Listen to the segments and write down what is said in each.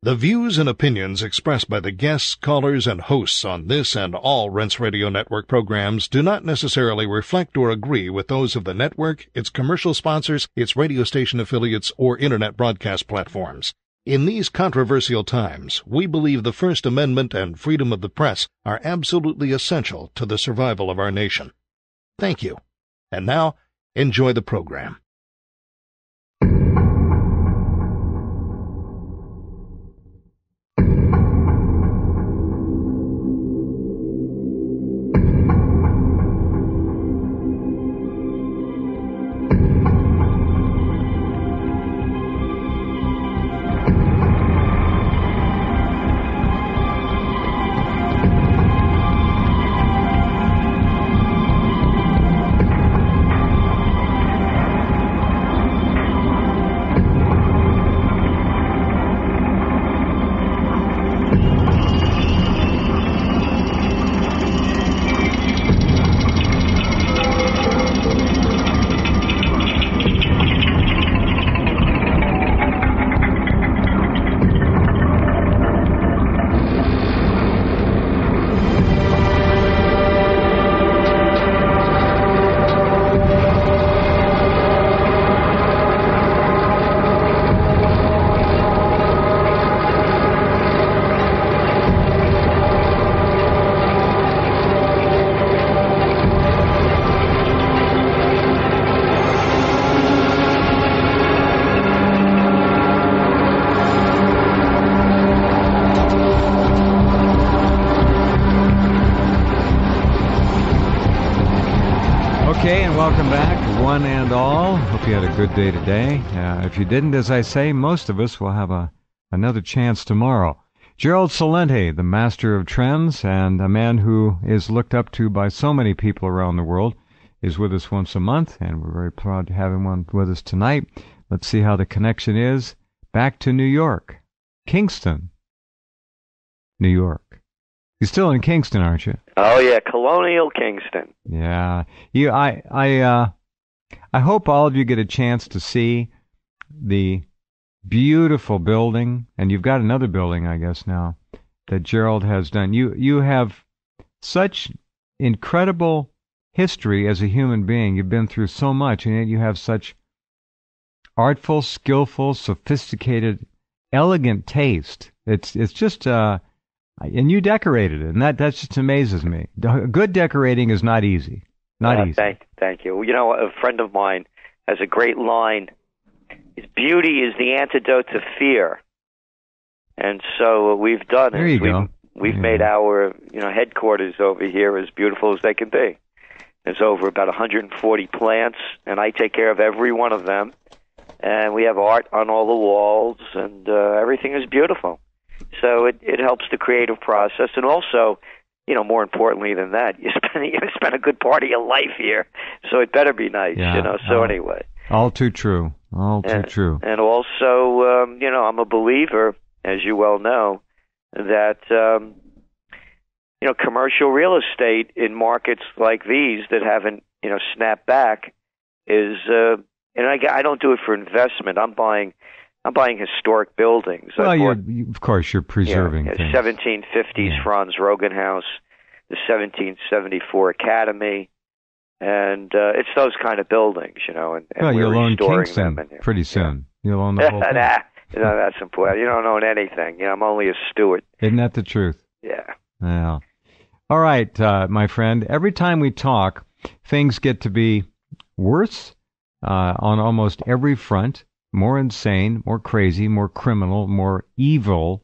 The views and opinions expressed by the guests, callers, and hosts on this and all Rense Radio Network programs do not necessarily reflect or agree with those of the network, its commercial sponsors, its radio station affiliates, or Internet broadcast platforms. In these controversial times, we believe the First Amendment and freedom of the press are absolutely essential to the survival of our nation. Thank you. And now, enjoy the program. Welcome back, one and all. Hope you had a good day today. If you didn't, as I say, most of us will have another chance tomorrow. Gerald Celente, the master of trends and a man who is looked up to by so many people around the world, is with us once a month, and we're very proud to have him with us tonight. Let's see how the connection is. Back to New York. Kingston, New York. You're still in Kingston, aren't you? Oh yeah, colonial Kingston. Yeah, I hope all of you get a chance to see the beautiful building, and you've got another building, I guess now, that Gerald has done. You have such incredible history as a human being. You've been through so much, and yet you have such artful, skillful, sophisticated, elegant taste. It's just and you decorated it, and that just amazes me. Good decorating is not easy. Not easy. Thank you. You know, a friend of mine has a great line. Beauty is the antidote to fear. And so what we've done is we've made our headquarters over here as beautiful as they can be. There's over about 140 plants, and I take care of every one of them. And we have art on all the walls, and everything is beautiful. So it helps the creative process, and also, more importantly than that, you spend a good part of your life here, so it better be nice, So anyway, all too true, too true. And also, I'm a believer, as you well know, that commercial real estate in markets like these that haven't snapped back is, and I don't do it for investment. I'm buying historic buildings. Well, of course, you're preserving things. 1750s Franz Roggen House, the 1774 Academy, and it's those kind of buildings, and you'll own Kingston pretty soon. You'll own the whole thing. That's important. You don't own anything. I'm only a steward. Isn't that the truth? Yeah. Yeah. All right, my friend. Every time we talk, things get to be worse on almost every front. More insane, more crazy, more criminal, more evil.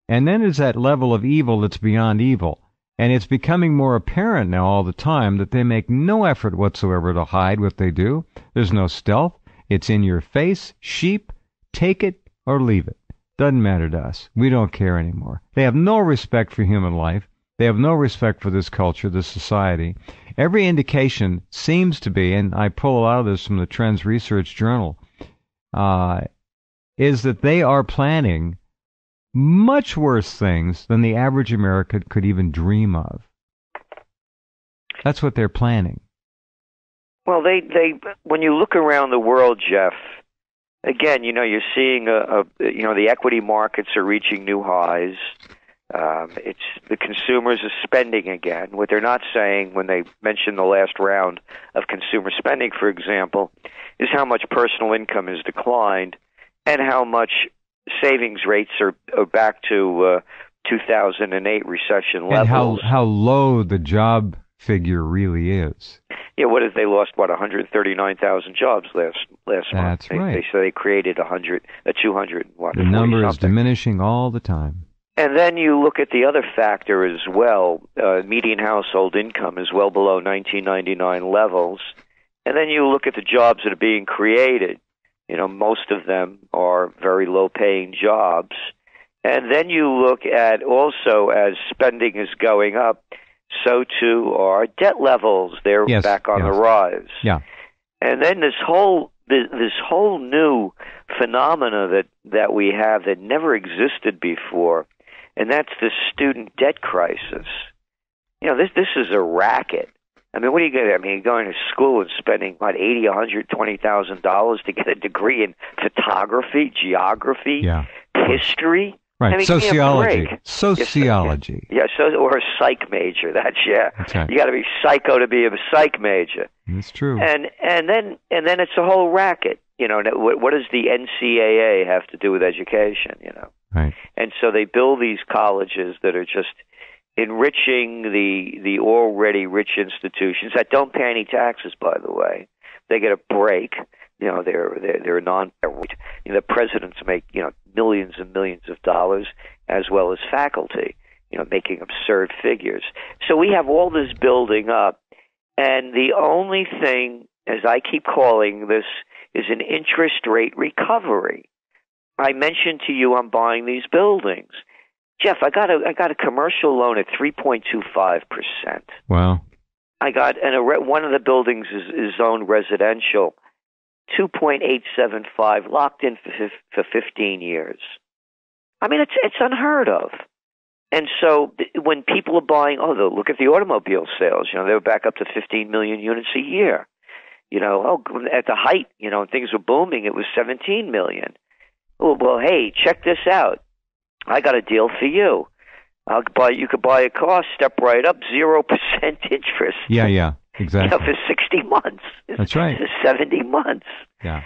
And then there's that level of evil that's beyond evil. And it's becoming more apparent now all the time that they make no effort whatsoever to hide what they do. There's no stealth. It's in your face. Sheep, take it or leave it. Doesn't matter to us. We don't care anymore. They have no respect for human life. They have no respect for this culture, this society. Every indication seems to be, and I pull a lot of this from the TrendsResearchInstitute, is that they are planning much worse things than the average American could even dream of. That's what they're planning. Well, they when you look around the world, Jeff, again, you're seeing the equity markets are reaching new highs. It's the consumers are spending again. What they're not saying when they mention the last round of consumer spending, for example, is how much personal income has declined and how much savings rates are back to 2008 recession levels. And how low the job figure really is. Yeah, what if they lost 139,000 jobs last month? That's right. They say they created 200. The number is diminishing all the time. And then you look at the other factor as well. Median household income is well below 1999 levels. And then you look at the jobs that are being created. Most of them are very low-paying jobs. And then you look at also as spending is going up, so too are debt levels. They're back on the rise. Yeah. And then this whole new phenomena that we have that never existed before, and that's the student debt crisis. This is a racket. I mean, what are you going to? I mean, you're going to school and spending $120,000 to get a degree in photography, geography, history. Right, I mean, sociology. Or a psych major. That's right. You got to be psycho to be a psych major. That's true. And then it's a whole racket. What does the NCAA have to do with education? Right. And so they build these colleges that are just enriching the already rich institutions that don't pay any taxes. By the way, they get a break. They're the presidents make millions and millions of dollars, as well as faculty, making absurd figures. So we have all this building up, and the only thing, as I keep calling this, is an interest rate recovery. I mentioned to you I'm buying these buildings. Jeff, I got a commercial loan at 3.25%. Wow. I got one of the buildings is zoned residential. 2.875 locked in for 15 years. I mean, it's unheard of. And so when people are buying, look at the automobile sales. They were back up to 15 million units a year. At the height, things were booming. It was 17 million. Well, hey, check this out. I got a deal for you. You could buy a car, step right up, 0% interest. Yeah. Exactly. For 60 months. That's right. For 70 months. Yeah.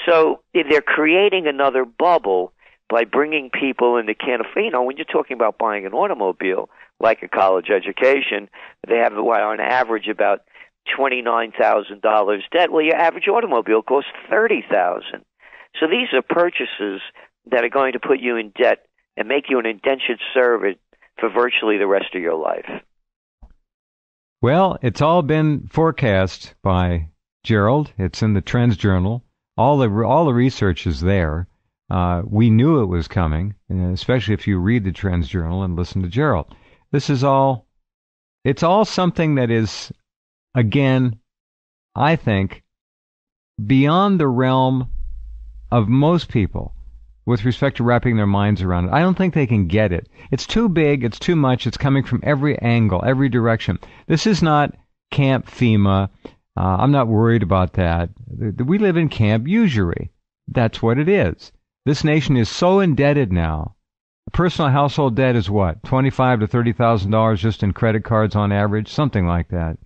So they're creating another bubble by bringing people in that can't afford. When you're talking about buying an automobile, like a college education, they have, on average, about $29,000 debt. Well, your average automobile costs $30,000. So these are purchases that are going to put you in debt and make you an indentured servant for virtually the rest of your life. Well, it's all been forecast by Gerald. It's in the TrendsJournal. All the research is there. We knew it was coming, especially if you read the TrendsJournal and listen to Gerald. It's all something that is, again, I think, beyond the realm of most people with respect to wrapping their minds around it. I don't think they can get it. It's too big. It's too much. It's coming from every angle, every direction. This is not Camp FEMA. I'm not worried about that. We live in Camp Usury. That's what it is. This nation is so indebted now. Personal household debt is what? $25,000 to $30,000 just in credit cards on average, something like that.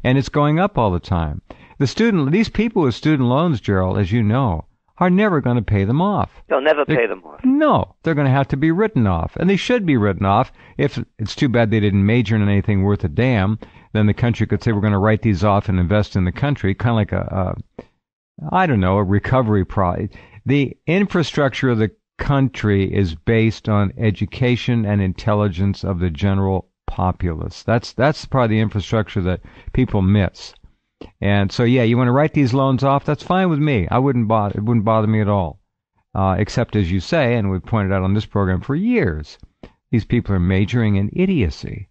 And it's going up all the time. These people with student loans, Gerald, as you know, are never going to pay them off. They'll never pay them off. No, they're going to have to be written off. And they should be written off. If it's too bad they didn't major in anything worth a damn, then the country could say we're going to write these off and invest in the country, kind of like a recovery project. The infrastructure of the country is based on education and intelligence of the general populace. That's part of the infrastructure that people miss. And so, you want to write these loans off? That's fine with me. It wouldn't bother me at all. Except, as you say, and we've pointed out on this program for years, these people are majoring in idiocy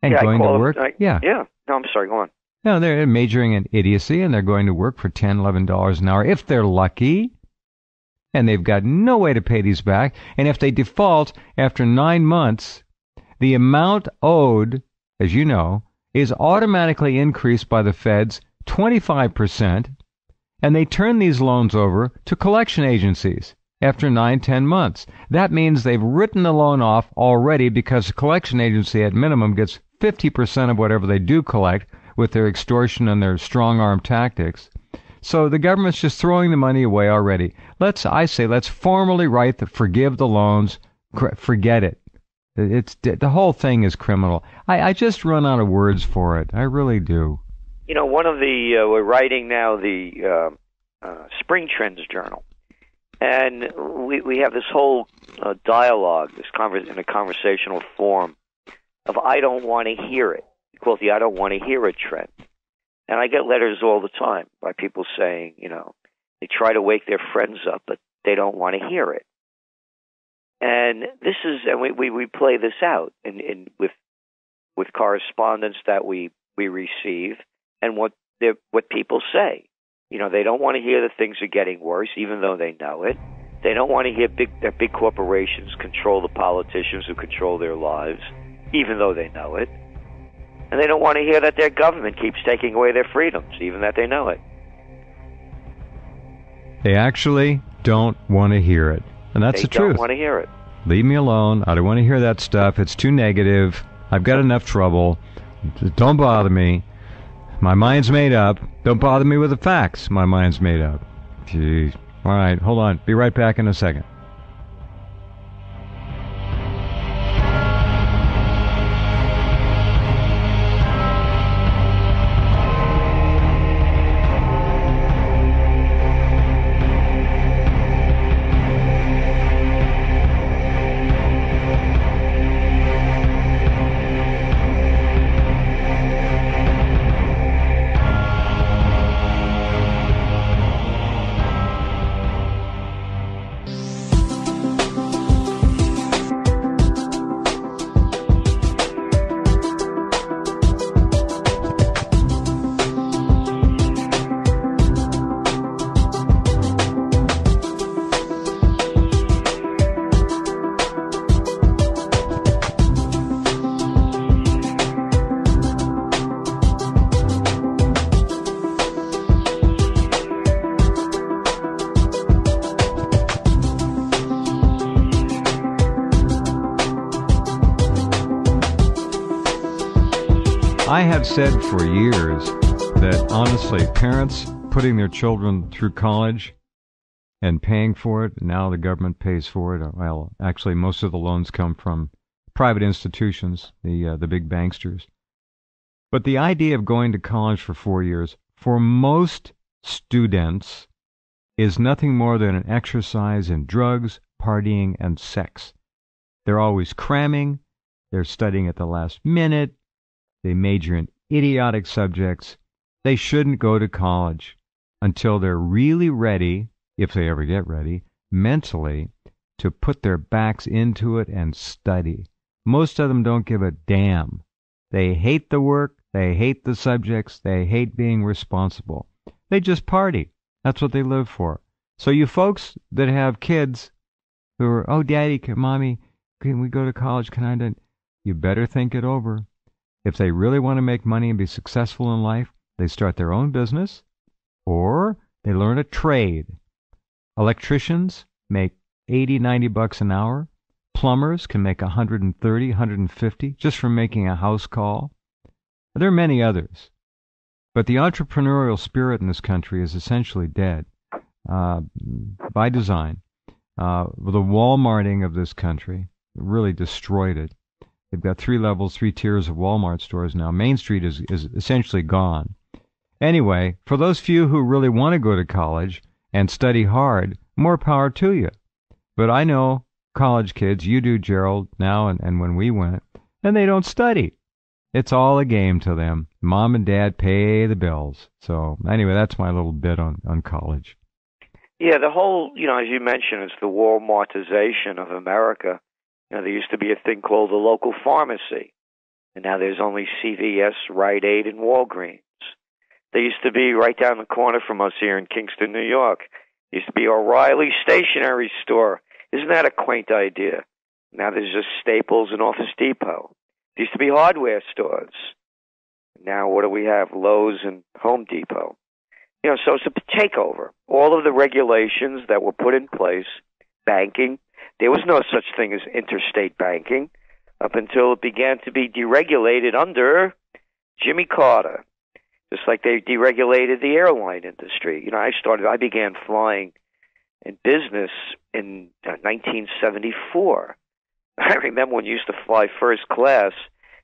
and going to work. No, I'm sorry. Go on. No, they're majoring in idiocy, and they're going to work for $10, $11 an hour if they're lucky, and they've got no way to pay these back. And if they default after 9 months, the amount owed, as you know, is automatically increased by the feds 25%, and they turn these loans over to collection agencies after 9-10 months. That means they've written the loan off already because the collection agency at minimum gets 50% of whatever they do collect with their extortion and their strong-arm tactics. So the government's just throwing the money away already. Let's formally write the forgive the loans, forget it. The whole thing is criminal. I just run out of words for it. I really do. You know, we're writing now the Spring Trends Journal, and we have this whole dialogue, in a conversational form of I don't want to hear it. We call it the I don't want to hear it trend. And I get letters all the time by people saying, you know, they try to wake their friends up, but they don't want to hear it. And we play this out with correspondence that we receive and what people say. You know, they don't want to hear that things are getting worse, even though they know it. They don't want to hear that big corporations control the politicians who control their lives, even though they know it. And they don't want to hear that their government keeps taking away their freedoms, even that they know it. They actually don't want to hear it. And that's the truth. They don't want to hear it. Leave me alone. I don't want to hear that stuff. It's too negative. I've got enough trouble. Don't bother me. My mind's made up. Don't bother me with the facts. My mind's made up. Jeez. All right, hold on. Be right back in a second. I have said for years that, honestly, parents putting their children through college and paying for it, now the government pays for it. Well, actually, most of the loans come from private institutions, the big banksters. But the idea of going to college for 4 years, for most students, is nothing more than an exercise in drugs, partying, and sex. They're always cramming. They're studying at the last minute. They major in idiotic subjects. They shouldn't go to college until they're really ready, if they ever get ready, mentally, to put their backs into it and study. Most of them don't give a damn. They hate the work. They hate the subjects. They hate being responsible. They just party. That's what they live for. So you folks that have kids who are, oh, Daddy, Mommy, can we go to college? Can I? You better think it over. If they really want to make money and be successful in life, they start their own business or they learn a trade. Electricians make $80-90 an hour. Plumbers can make $130-150 just from making a house call. There are many others. But the entrepreneurial spirit in this country is essentially dead by design. The Walmarting of this country really destroyed it. They've got 3 levels, 3 tiers of Walmart stores now. Main Street is essentially gone. Anyway, for those few who really want to go to college and study hard, more power to you. But I know college kids, you do, Gerald, now and when we went, and they don't study. It's all a game to them. Mom and Dad pay the bills. So anyway, that's my little bit on college. Yeah, the whole, as you mentioned, it's the Walmartization of America. There used to be a thing called the local pharmacy, and now there's only CVS, Rite Aid, and Walgreens. There used to be right down the corner from us here in Kingston, New York. There used to be O'Reilly Stationery Store. Isn't that a quaint idea? Now there's just Staples and Office Depot. There used to be hardware stores. Now what do we have? Lowe's and Home Depot. So it's a takeover. All of the regulations that were put in place, banking, there was no such thing as interstate banking up until it began to be deregulated under Jimmy Carter, just like they deregulated the airline industry. I began flying in business in 1974. I remember when you used to fly first class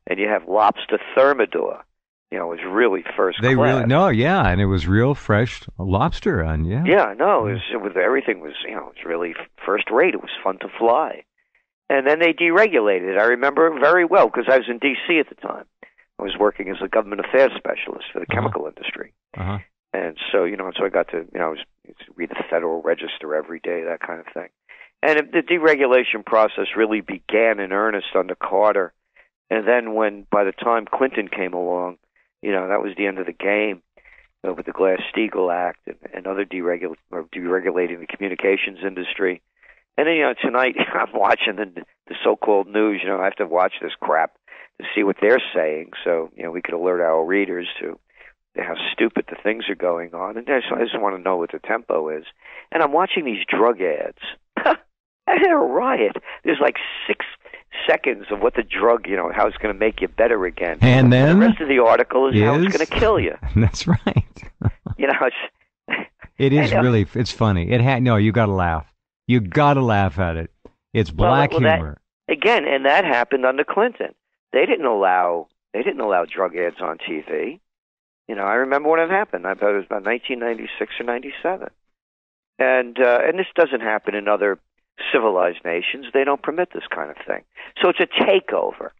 and you have lobster thermidor. It was really first class. And it was real fresh lobster on, yeah. Yeah, no, everything was, it was really first rate. It was fun to fly. And then they deregulated. I remember it very well because I was in D.C. at the time. I was working as a government affairs specialist for the chemical industry. Uh-huh. And so, so I got to, read the Federal Register every day, that kind of thing. And the deregulation process really began in earnest under Carter. And then by the time Clinton came along, that was the end of the game with the Glass-Steagall Act and other deregulating the communications industry. And then, tonight I'm watching the so-called news. I have to watch this crap to see what they're saying so, we could alert our readers to how stupid the things are going on. And I just want to know what the tempo is. And I'm watching these drug ads. They're a riot. There's like 6 seconds of what the drug, how it's going to make you better again. And then the rest of the article is how it's going to kill you. That's right. It's funny. You got to laugh. You got to laugh at it. It's black humor. And that happened under Clinton. They didn't allow drug ads on TV. I remember when it happened. I thought it was about 1996 or 97. And this doesn't happen in other civilized nations. They don't permit this kind of thing. So it's a takeover.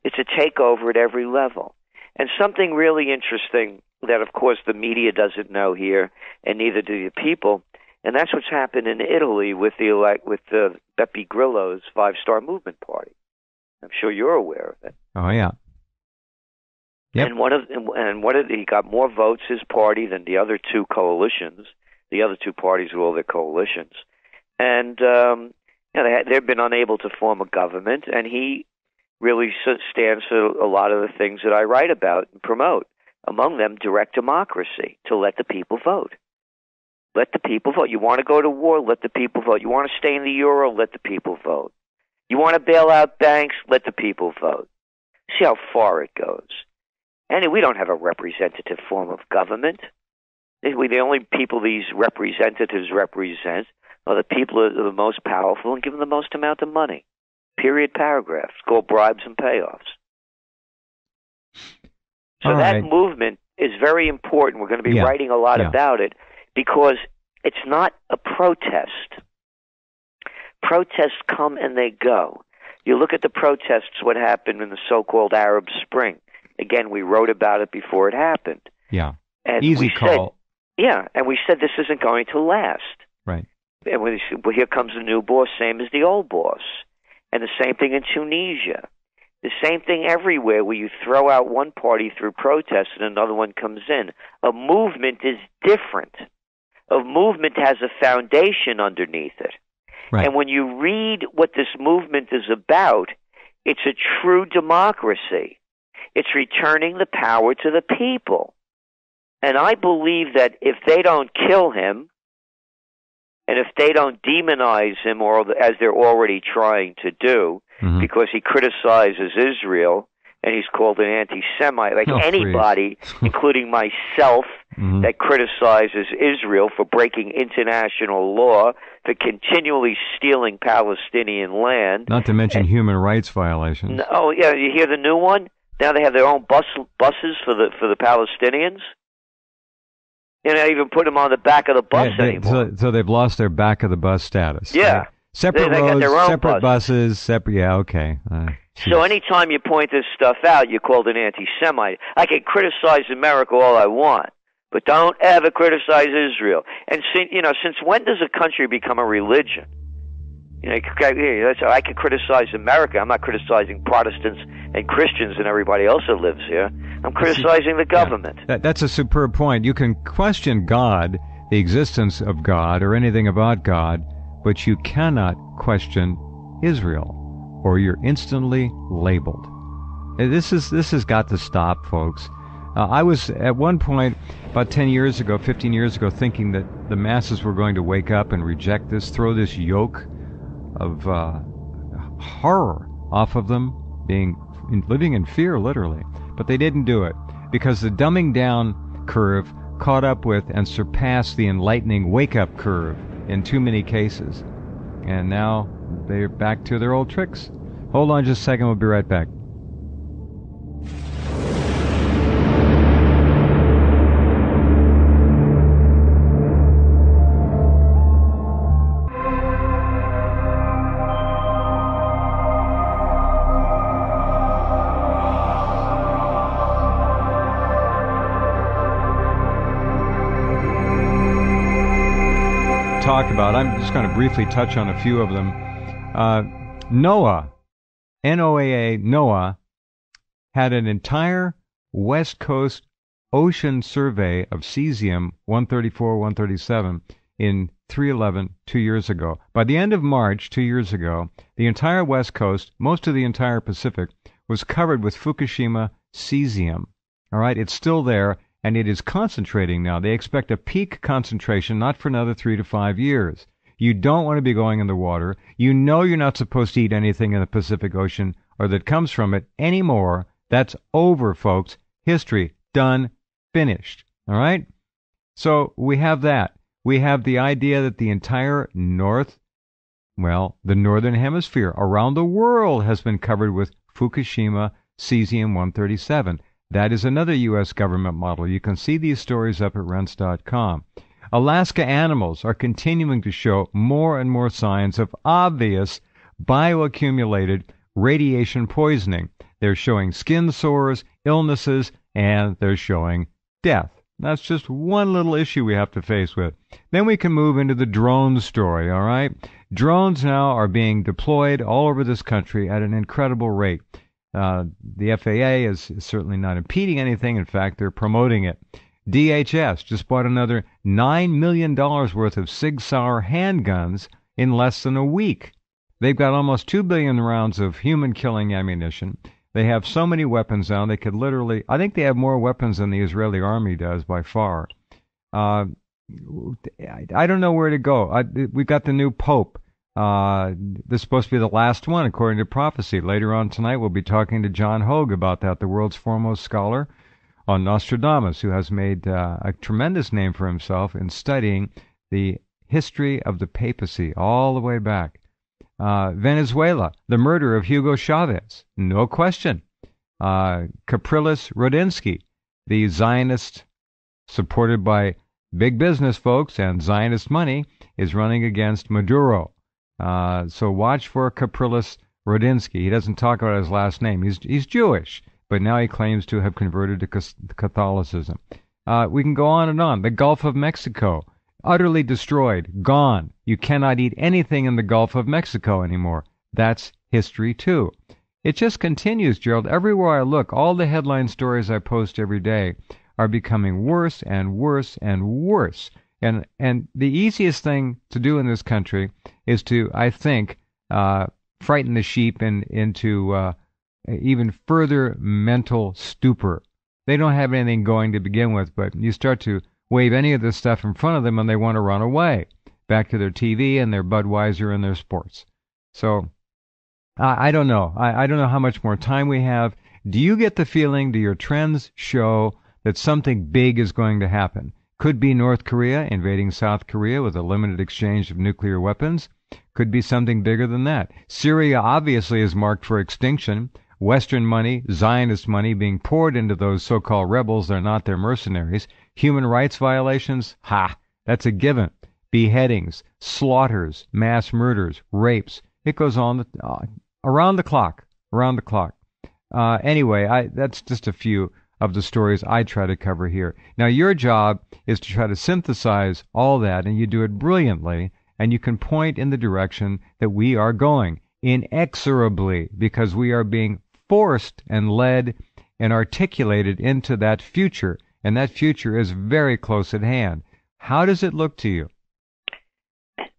It's a takeover at every level. And something really interesting that, of course, the media doesn't know here, and neither do the people, and that's what's happened in Italy with Beppe Grillo's Five-Star Movement Party. I'm sure you're aware of it. Oh yeah. Yep. And he got more votes, his party, than the other two coalitions. The other two parties were all their coalitions, and they've been unable to form a government. And he really stands for a lot of the things that I write about and promote. Among them, direct democracy, to let the people vote. Let the people vote. You want to go to war? Let the people vote. You want to stay in the euro? Let the people vote. You want to bail out banks? Let the people vote. See how far it goes. And we don't have a representative form of government. The only people these representatives represent are the people who are the most powerful and give them the most amount of money. Period, paragraph. It's called bribes and payoffs. So that movement is very important. We're going to be writing a lot about it because it's not a protest. Protests come and they go. You look at the protests, what happened in the so-called Arab Spring. Again, we wrote about it before it happened. Yeah. And Easy call. And we said this isn't going to last. Right. And we said, well, here comes the new boss, same as the old boss. And the same thing in Tunisia. The same thing everywhere where you throw out one party through protest and another one comes in. A movement is different. A movement has a foundation underneath it. Right. And when you read what this movement is about, it's a true democracy. It's returning the power to the people. And I believe that if they don't kill him, and if they don't demonize him, or as they're already trying to do, because he criticizes Israel, and he's called an anti-Semite, like anybody, including myself, that criticizes Israel for breaking international law, for continually stealing Palestinian land. Not to mention human rights violations. Oh, yeah, you hear the new one? Now they have their own buses for the Palestinians. And they even put them on the back of the bus anymore. So they've lost their back of the bus status. Yeah. Right? Separate they roads, got their own separate buses, separate. Yeah, okay. So anytime you point this stuff out, you're called an anti-Semite. I can criticize America all I want, but don't ever criticize Israel. And since when does a country become a religion? I can criticize America. I'm not criticizing Protestants and Christians and everybody else that lives here. I'm criticizing the government. Yeah, that's a superb point. You can question God, the existence of God, or anything about God, but you cannot question Israel, or you're instantly labeled. This has got to stop, folks. I was at one point, about 10 years ago, 15 years ago, thinking that the masses were going to wake up and reject this, throw this yoke of horror off of them, living in fear, literally. But they didn't do it, because the dumbing down curve caught up with and surpassed the enlightening wake-up curve in too many cases. And now they're back to their old tricks. Hold on just a second, we'll be right back. Talk about. I'm just going to briefly touch on a few of them. NOAA, NOAA, NOAA had an entire West Coast ocean survey of cesium 134, 137 in 311 2 years ago. By the end of March 2 years ago, the entire West Coast, most of the entire Pacific, was covered with Fukushima cesium. All right, it's still there. And it is concentrating now. They expect a peak concentration, not for another 3 to 5 years. You don't want to be going in the water. You know you're not supposed to eat anything in the Pacific Ocean or that comes from it anymore. That's over, folks. History. Done. Finished. All right? So we have that. We have the idea that the entire the northern hemisphere around the world has been covered with Fukushima cesium-137. That is another U.S. government model. You can see these stories up at Rense.com. Alaska animals are continuing to show more and more signs of obvious bioaccumulated radiation poisoning. They're showing skin sores, illnesses, and they're showing death. That's just one little issue we have to face with. Then we can move into the drone story, all right? Drones now are being deployed all over this country at an incredible rate. The FAA is certainly not impeding anything. In fact, they're promoting it. DHS just bought another $9 million worth of Sig Sauer handguns in less than a week. They've got almost 2 billion rounds of human-killing ammunition. They have so many weapons now, they could literally... I think they have more weapons than the Israeli army does by far. I don't know where to go. We've got the new Pope. This is supposed to be the last one, according to prophecy. Later on tonight, we'll be talking to John Hogue about that, the world's foremost scholar on Nostradamus, who has made a tremendous name for himself in studying the history of the papacy all the way back. Venezuela, the murder of Hugo Chavez, no question. Capriles Rodinsky, the Zionist supported by big business folks and Zionist money, is running against Maduro. So watch for Capriles Rodinsky. He doesn't talk about his last name. He's Jewish, but now he claims to have converted to Catholicism. We can go on and on. The Gulf of Mexico, utterly destroyed, gone. You cannot eat anything in the Gulf of Mexico anymore. That's history, too. It just continues, Gerald. Everywhere I look, all the headline stories I post every day are becoming worse and worse and worse. And the easiest thing to do in this country is to, I think, frighten the sheep into even further mental stupor. They don't have anything going to begin with, but you start to wave any of this stuff in front of them and they want to run away back to their TV and their Budweiser and their sports. So I don't know. I don't know how much more time we have. Do you get the feeling, do your trends show that something big is going to happen? Could be North Korea invading South Korea with a limited exchange of nuclear weapons. Could be something bigger than that. Syria obviously is marked for extinction. Western money, Zionist money being poured into those so-called rebels. They're not their mercenaries. Human rights violations? That's a given. Beheadings, slaughters, mass murders, rapes. It goes on around the clock. Anyway, that's just a few of the stories I try to cover here. Now, your job is to try to synthesize all that, and you do it brilliantly, and you can point in the direction that we are going, inexorably, because we are being forced and led and articulated into that future, and that future is very close at hand. How does it look to you?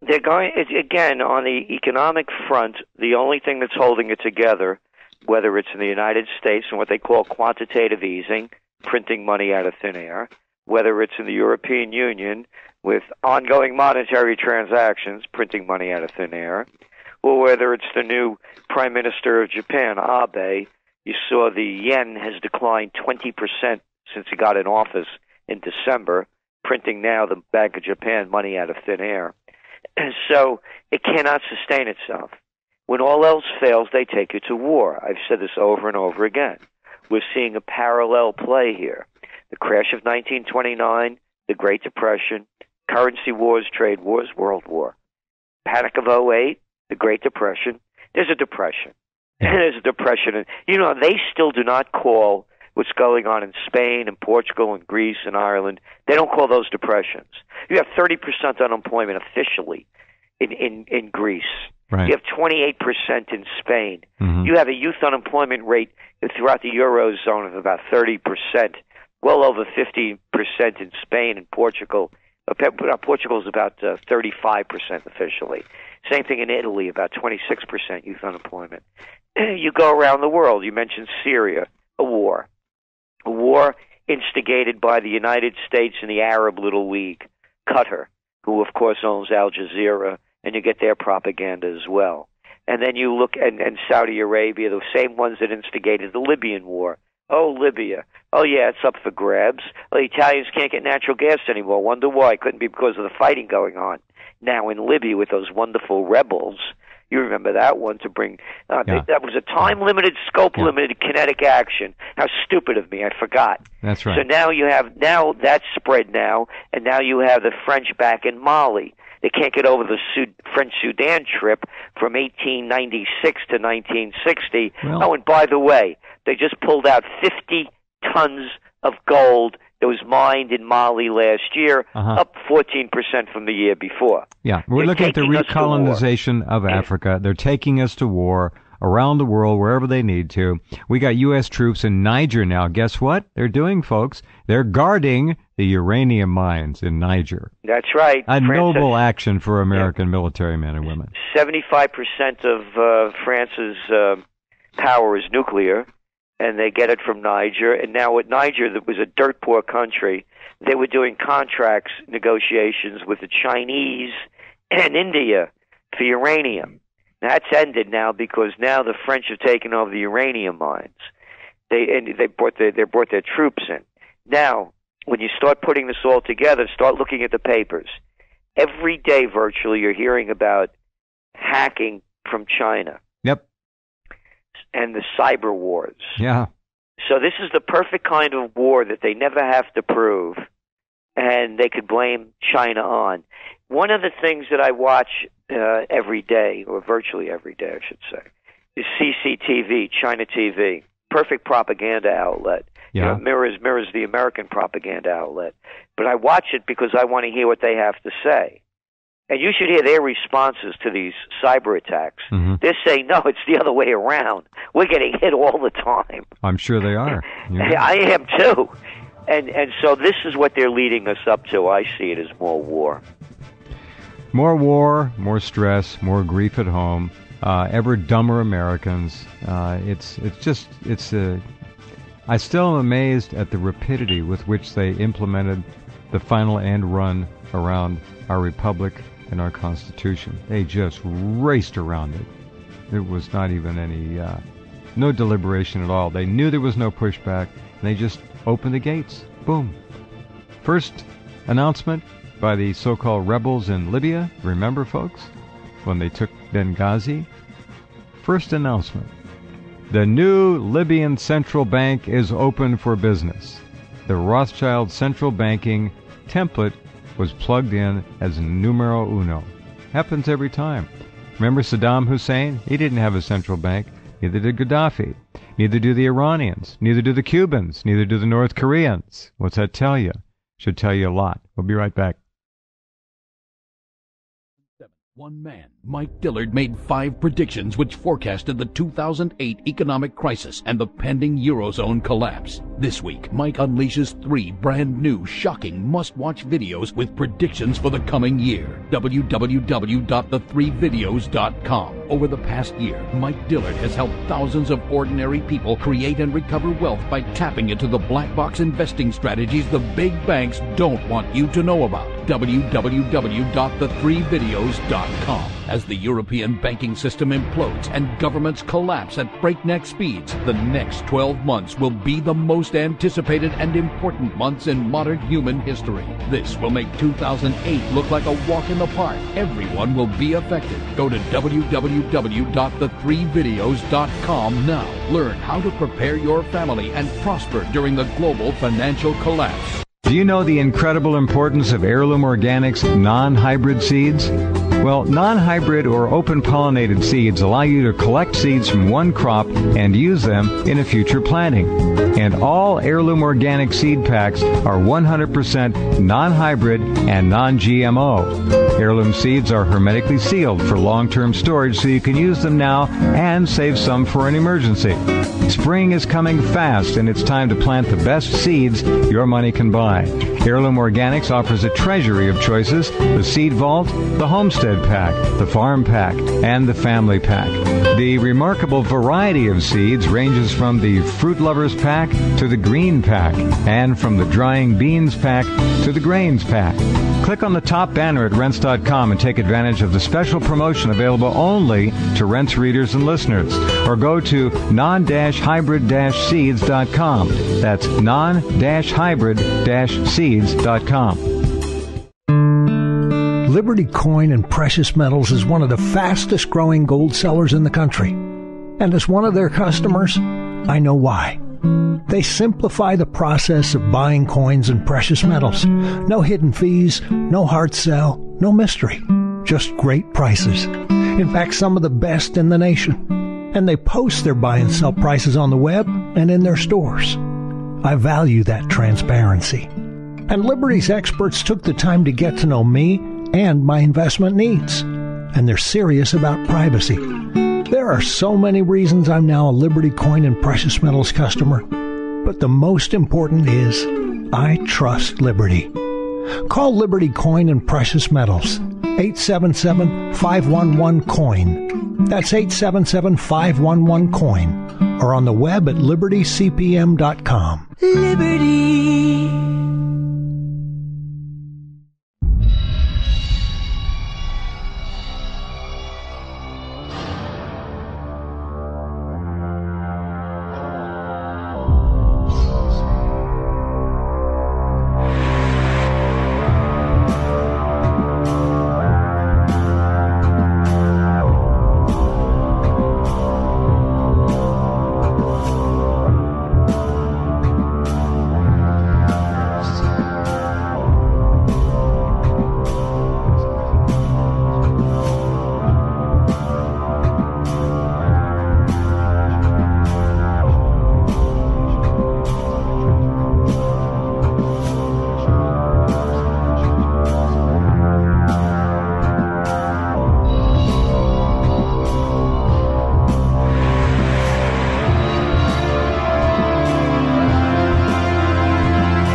They're going, again, on the economic front, the only thing that's holding it together, whether it's in the United States and what they call quantitative easing, printing money out of thin air, whether it's in the European Union with ongoing monetary transactions, printing money out of thin air, or whether it's the new Prime Minister of Japan, Abe. You saw the yen has declined 20% since he got in office in December, printing now the Bank of Japan money out of thin air. And so it cannot sustain itself. When all else fails, they take you to war. I've said this over and over again. We're seeing a parallel play here. The crash of 1929, the Great Depression, currency wars, trade wars, World War. Panic of '08, the Great Depression. There's a depression. There's a depression. And, you know, they still do not call what's going on in Spain and Portugal and Greece and Ireland. They don't call those depressions. You have 30% unemployment officially in Greece. Right. You have 28% in Spain. Mm-hmm. You have a youth unemployment rate throughout the Eurozone of about 30%, well over 50% in Spain and Portugal. Portugal is about 35% officially. Same thing in Italy, about 26% youth unemployment. You go around the world. You mentioned Syria, a war instigated by the United States and the Arab Little League, Qatar, who of course owns Al Jazeera, and you get their propaganda as well. And then you look and Saudi Arabia, the same ones that instigated the Libyan war. Oh, Libya. Oh, yeah, it's up for grabs. Well, the Italians can't get natural gas anymore. Wonder why? Couldn't be because of the fighting going on. Now in Libya with those wonderful rebels, you remember that one to bring... That was a time-limited, scope-limited kinetic action. How stupid of me. I forgot. That's right. So now that's spread now, and now you have the French back in Mali. They can't get over the French Sudan trip from 1896 to 1960. Well, oh, and by the way, they just pulled out 50 tons of gold that was mined in Mali last year, up 14% from the year before. Yeah, we're looking at the recolonization of Africa. They're taking us to war around the world, wherever they need to. We got U.S. troops in Niger now. Guess what they're doing, folks? They're guarding the uranium mines in Niger. That's right. A noble action for American military men and women. 75% of France's power is nuclear, and they get it from Niger. And now with Niger, that was a dirt-poor country, they were doing contracts, negotiations with the Chinese and India for uranium. That's ended now because now the French have taken over the uranium mines. They brought their troops in. Now, when you start putting this all together, start looking at the papers. Every day, virtually, you're hearing about hacking from China. Yep. And the cyber wars. Yeah. So this is the perfect kind of war that they never have to prove, and they could blame China on. One of the things that I watch every day, or virtually every day, I should say, is CCTV, China TV. Perfect propaganda outlet. Yeah. You know, mirrors the American propaganda outlet. But I watch it because I want to hear what they have to say. And you should hear their responses to these cyber attacks. Mm-hmm. They're saying, no, it's the other way around. We're getting hit all the time. I'm sure they are. Yeah. I am too. And so this is what they're leading us up to. I see it as more war. More war, more stress, more grief at home, ever dumber Americans. I still am amazed at the rapidity with which they implemented the final end run around our republic and our Constitution. They just raced around it. There was not even any, no deliberation at all. They knew there was no pushback, and they just opened the gates. Boom. First announcement by the so-called rebels in Libya. Remember, folks, when they took Benghazi? First announcement. The new Libyan central bank is open for business. The Rothschild central banking template was plugged in as numero uno. Happens every time. Remember Saddam Hussein? He didn't have a central bank. Neither did Gaddafi. Neither do the Iranians. Neither do the Cubans. Neither do the North Koreans. What's that tell you? Should tell you a lot. We'll be right back. One man, Mike Dillard made 5 predictions which forecasted the 2008 economic crisis and the pending Eurozone collapse. This week, Mike unleashes 3 brand new, shocking, must-watch videos with predictions for the coming year. www.the3videos.com. Over the past year, Mike Dillard has helped thousands of ordinary people create and recover wealth by tapping into the black box investing strategies the big banks don't want you to know about. www.the3videos.com. As the European banking system implodes and governments collapse at breakneck speeds, the next 12 months will be the most anticipated and important months in modern human history. This will make 2008 look like a walk in the park. Everyone will be affected. Go to www.the3videos.com now. Learn how to prepare your family and prosper during the global financial collapse. Do you know the incredible importance of Heirloom Organics non-hybrid seeds? Well, non-hybrid or open-pollinated seeds allow you to collect seeds from one crop and use them in a future planting. And all Heirloom Organic seed packs are 100% non-hybrid and non-GMO. Heirloom seeds are hermetically sealed for long-term storage so you can use them now and save some for an emergency. Spring is coming fast, and it's time to plant the best seeds your money can buy. Heirloom Organics offers a treasury of choices: the Seed Vault, the Homestead Pack, the Farm Pack, and the Family Pack. The remarkable variety of seeds ranges from the Fruit Lovers Pack to the Green Pack, and from the Drying Beans Pack to the Grains Pack. Click on the top banner at Rense.com and take advantage of the special promotion available only to Rense readers and listeners. Or go to non-hybrid-seeds.com. That's non-hybrid-seeds.com. Liberty Coin and Precious Metals is one of the fastest growing gold sellers in the country. And as one of their customers, I know why. They simplify the process of buying coins and precious metals. No hidden fees, no hard sell, no mystery. Just great prices. In fact, some of the best in the nation. And they post their buy and sell prices on the web and in their stores. I value that transparency. And Liberty's experts took the time to get to know me and my investment needs. And they're serious about privacy. There are so many reasons I'm now a Liberty Coin and Precious Metals customer, but the most important is I trust Liberty. Call Liberty Coin and Precious Metals, 877-511-COIN. That's 877-511-COIN, or on the web at libertycpm.com. Liberty.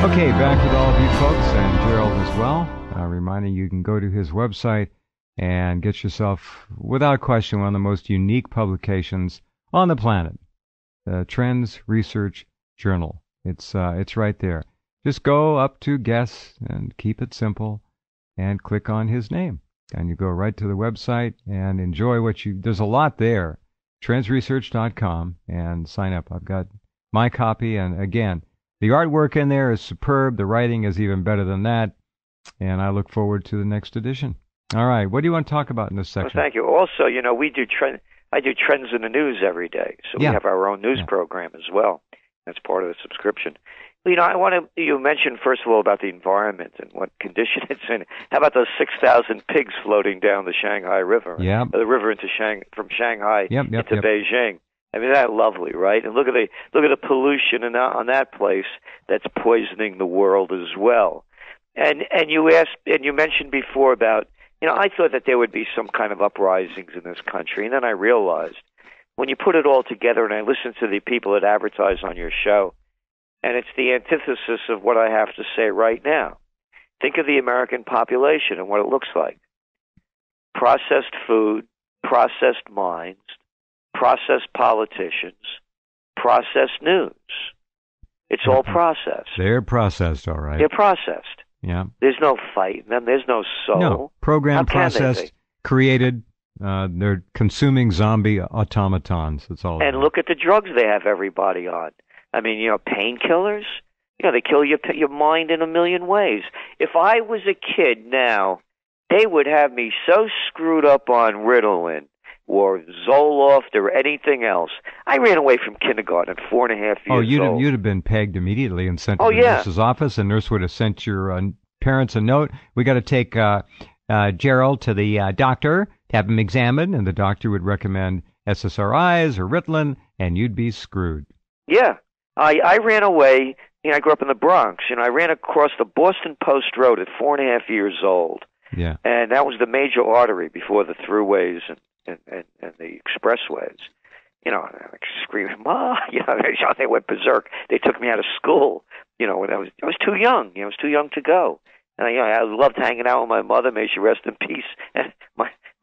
Okay, back with all of you folks, and Gerald as well. Reminding you can go to his website and get yourself, without question, one of the most unique publications on the planet, the Trends Research Journal. It's right there. Just go up to guests and keep it simple and click on his name. And you go right to the website and enjoy there's a lot there. TrendsResearch.com, and sign up. I've got my copy, and again, the artwork in there is superb. The writing is even better than that. And I look forward to the next edition. All right. What do you want to talk about in this section? Well, thank you. Also, we do I do Trends in the News every day. So we have our own news program as well. That's part of the subscription. You mentioned, first of all, about the environment and what condition it's in. How about those 6,000 pigs floating down the Shanghai River? Yeah. The river from Shanghai into Beijing. I mean, that's lovely, right? And look at the pollution on that place that's poisoning the world as well. And you mentioned before about I thought that there would be some kind of uprisings in this country, and then I realized when you put it all together, and I listen to the people that advertise on your show, and it's the antithesis of what I have to say right now. Think of the American population and what it looks like. Processed food, processed minds, processed politicians, processed news. It's all processed. They're processed, all right. They're processed. Yeah. There's no fight in them. There's no soul. No, programmed, processed, created. They're consuming zombie automatons. That's all. And look at the drugs they have everybody on. I mean, painkillers. They kill your mind in a million ways. If I was a kid now, they would have me so screwed up on Ritalin or Zoloft or anything else. I ran away from kindergarten at 4.5 years old. You'd have been pegged immediately and sent to the nurse's office. The nurse would have sent your parents a note. We got to take Gerald to the doctor to have him examined, and the doctor would recommend SSRIs or Ritalin, and you'd be screwed. Yeah. I ran away. I grew up in the Bronx. I ran across the Boston Post Road at 4.5 years old. Yeah. And that was the major artery before the thruways and the expressways. Like screaming, "Ma!" They went berserk. They took me out of school. When I was too young. I was too young to go. And I loved hanging out with my mother. May she rest in peace. And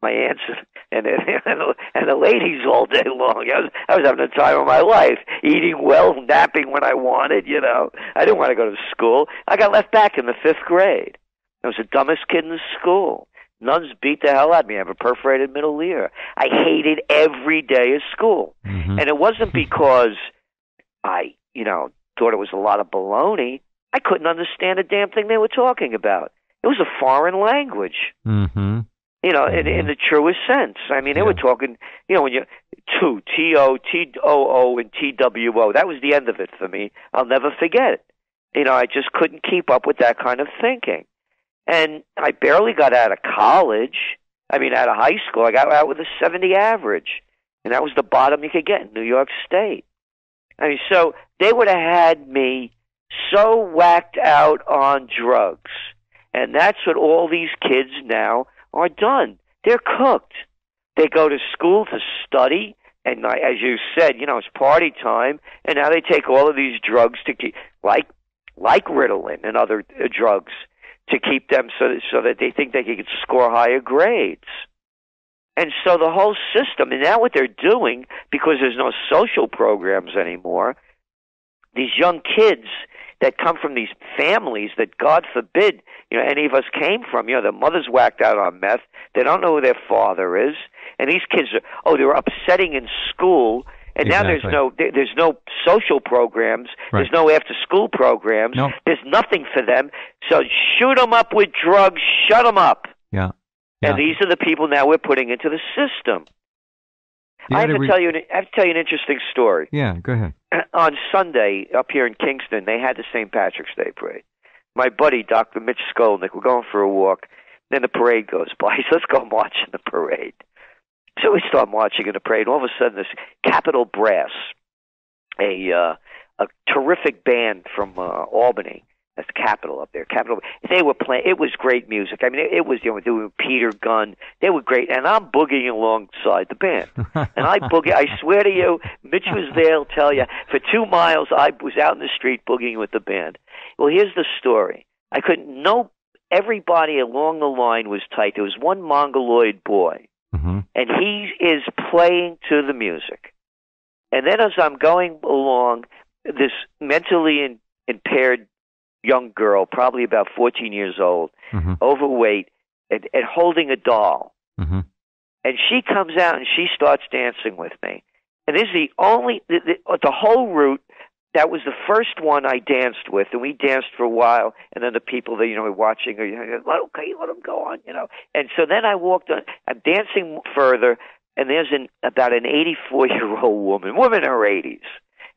my aunts and the ladies all day long. I was having the time of my life, eating well, napping when I wanted. I didn't want to go to school. I got left back in the 5th grade. I was the dumbest kid in the school. Nuns beat the hell out of me. I have a perforated middle ear. I hated every day of school. Mm-hmm. And it wasn't because I, thought it was a lot of baloney. I couldn't understand a damn thing they were talking about. It was a foreign language. Mm-hmm. In the truest sense. I mean, they were talking, when you, T-O, T-O-O, and T-W-O. That was the end of it for me. I'll never forget it. I just couldn't keep up with that kind of thinking. And I barely got out of college. Out of high school. I got out with a 70 average. And that was the bottom you could get in New York State. So they would have had me so whacked out on drugs. And that's what all these kids now are done. They're cooked. They go to school to study. And as you said, it's party time. And now they take all of these drugs to keep, like Ritalin and other drugs, to keep them so that they think they can score higher grades. And so the whole system, and now what they're doing, because there's no social programs anymore, these young kids that come from these families that, God forbid, any of us came from, their mother's whacked out on meth, they don't know who their father is, and these kids they're upsetting in school. And exactly. Now there's no social programs. Right. There's no after-school programs. No. There's nothing for them. So shoot them up with drugs. Shut them up. Yeah. And these are the people now we're putting into the system. I have to tell you an interesting story. Yeah, go ahead. On Sunday up here in Kingston, they had the St. Patrick's Day parade. My buddy, Dr. Mitch Skolnick, we're going for a walk. Then the parade goes by. So let's go march in the parade. So we start marching in the parade, and all of a sudden this Capitol Brass, a terrific band from Albany, that's the Capitol up there. They were playing. It was great music. It was doing Peter Gunn. They were great, and I'm boogieing alongside the band. And I boogie. I swear to you, Mitch was there. He'll tell you. For 2 miles, I was out in the street boogieing with the band. Well, here's the story. I couldn't know. Everybody along the line was tight. There was one mongoloid boy. Mm-hmm. And he is playing to the music. And then as I'm going along, this mentally impaired young girl, probably about 14 years old, mm-hmm. overweight, and holding a doll. Mm-hmm. And she comes out and she starts dancing with me. And this is the only, the whole route, that was the first one I danced with, and we danced for a while, and then the people that, were watching, let them go on, And so then I walked on, I'm dancing further, and there's about an 84-year-old woman in her 80s,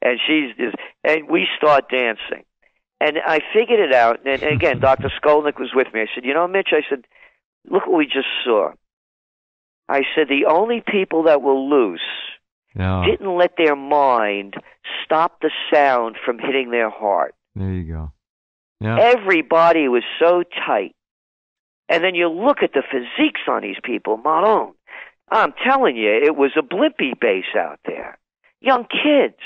and we start dancing. And I figured it out, and again, Dr. Skolnick was with me. I said, Mitch, I said, look what we just saw. I said, the only people that were loose didn't let their mind stop the sound from hitting their heart. There you go. Yeah. Everybody was so tight. And then you look at the physiques on these people, Malone. I'm telling you, it was a blimpie base out there. Young kids.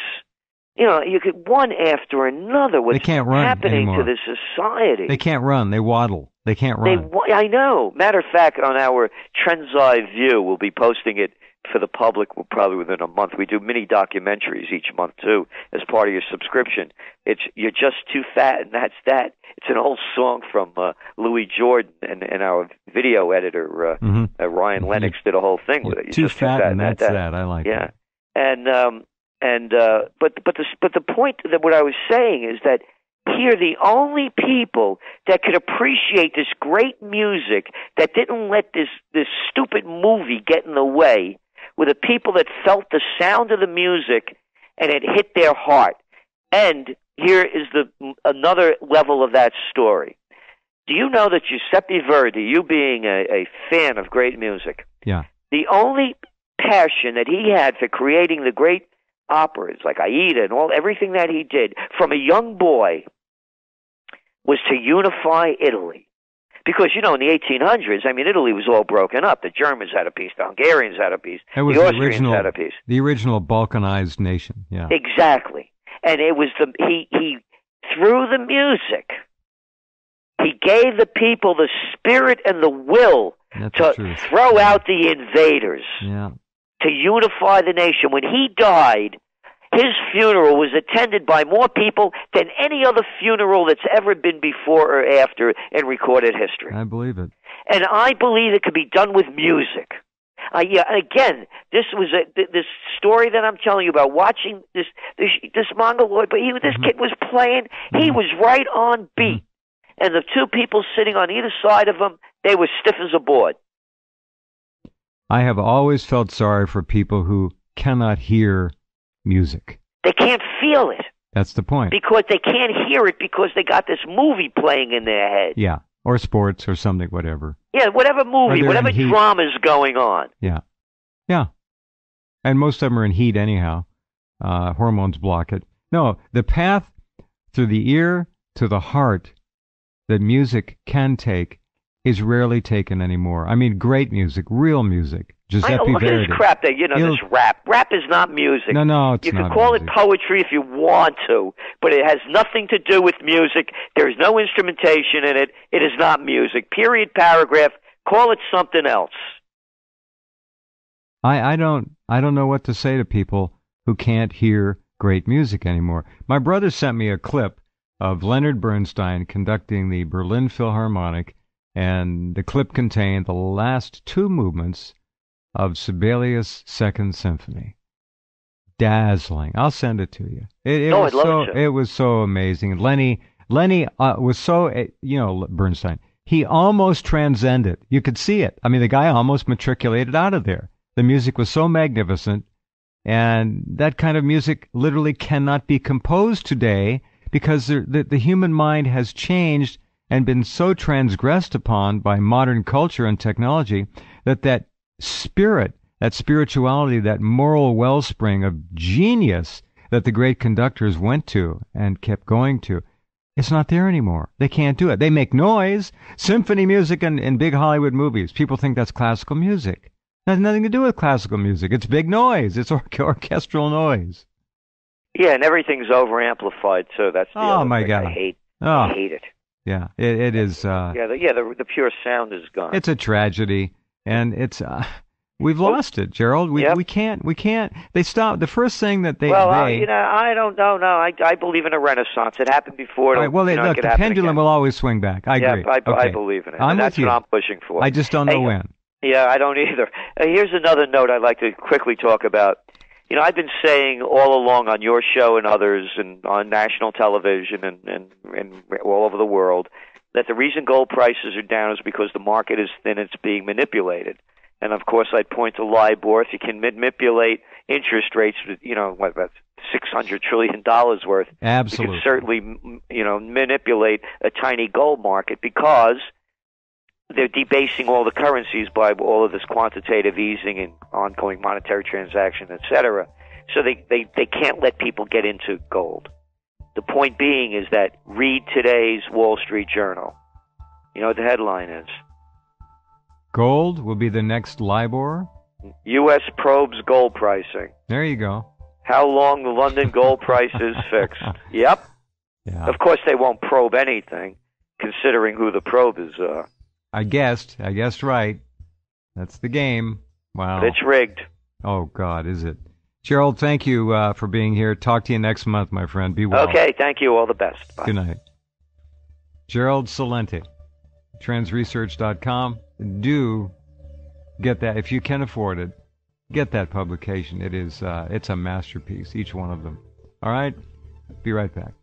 You know, you could one after another. What's happening to this society? They can't run. They waddle. They can't run. I know. Matter of fact, on our Trends Eye View, we'll be posting it for the public probably within a month. We do mini documentaries each month, too, as part of your subscription. It's You're Just Too Fat, and that's that. It's an old song from Louis Jordan, and our video editor, Ryan Lennox, did a whole thing with it. Too fat, and that's that. I like that. But the point that what I was saying is that here the only people that could appreciate this great music that didn't let this stupid movie get in the way were the people that felt the sound of the music and it hit their heart. And here is another level of that story. Do you know that Giuseppe Verdi, you being a fan of great music, the only passion that he had for creating the great operas like Aida and everything that he did from a young boy was to unify Italy. Because, you know, in the 1800s, I mean, Italy was all broken up. The Germans had a piece, the Hungarians had a piece, the Austrians had a piece. The original balkanized nation, yeah. Exactly. And it was he through the music, he gave the people the spirit and the will to throw out the invaders, to unify the nation. When he died, his funeral was attended by more people than any other funeral that's ever been before or after in recorded history. I believe it. And I believe it could be done with music. Again, this was this story that I'm telling you about. Watching this Mongoloid, but this kid was playing. He was right on beat, and the two people sitting on either side of him, they were stiff as a board. I have always felt sorry for people who cannot hear music. They can't feel it. That's the point. Because they can't hear it because they got this movie playing in their head. Yeah, or sports or something, whatever. Yeah, whatever movie, whatever drama's going on. Yeah. Yeah. And most of them are in heat anyhow. Hormones block it. No, the path through the ear to the heart that music can take is rarely taken anymore. I mean, great music, real music. Giuseppe look Verdi. At this crap that, this rap. Rap is not music. No, it's not. You can call music. it poetry if you want to, but it has nothing to do with music. There's no instrumentation in it. It is not music. Period, paragraph. Call it something else. I don't know what to say to people who can't hear great music anymore. My brother sent me a clip of Leonard Bernstein conducting the Berlin Philharmonic, and the clip contained the last two movements of Sibelius' Second Symphony. Dazzling. I'll send it to you. It was so amazing. Lenny was so, Bernstein, he almost transcended. You could see it. I mean, the guy almost matriculated out of there. The music was so magnificent, and that kind of music literally cannot be composed today because the human mind has changed and been so transgressed upon by modern culture and technology that spirit, that spirituality, that moral wellspring of genius that the great conductors went to and kept going to, it's not there anymore. They can't do it. They make noise. Symphony music in big Hollywood movies. People think that's classical music. It has nothing to do with classical music. It's big noise. It's orchestral noise. Yeah, and everything's over-amplified, too. That's the other my thing God. I hate. Oh. I hate it. Yeah, it is. The pure sound is gone. It's a tragedy. And it's we've lost it, Gerald. We can't. They stopped. The first thing that I don't know. No, I believe in a renaissance. It happened before. Right, well, look, the pendulum will always swing back. I agree. I believe in it. I'm that's with you. what I'm pushing for. I just don't know when. Yeah, I don't either. Here's another note I'd like to quickly talk about. I've been saying all along on your show and others, and on national television and all over the world, that the reason gold prices are down is because the market is thin, it's being manipulated. And of course, I'd point to LIBOR. If you can manipulate interest rates, about $600 trillion worth, absolutely, you can certainly, manipulate a tiny gold market because they're debasing all the currencies by all of this quantitative easing and ongoing monetary transaction, etc. So they can't let people get into gold. The point being is that read today's Wall Street Journal. You know what the headline is? Gold will be the next LIBOR. U.S. probes gold pricing. There you go. How long the London gold price is fixed. Yep. Yeah. Of course, they won't probe anything, considering who the probe is. I guessed right. That's the game. Wow. But it's rigged. Oh, God, is it? Gerald, thank you for being here. Talk to you next month, my friend. Be well. Okay, thank you. All the best. Bye. Good night. Gerald Celente, TrendsResearch.com. Do get that. If you can afford it, get that publication. It's a masterpiece, each one of them. All right? Be right back.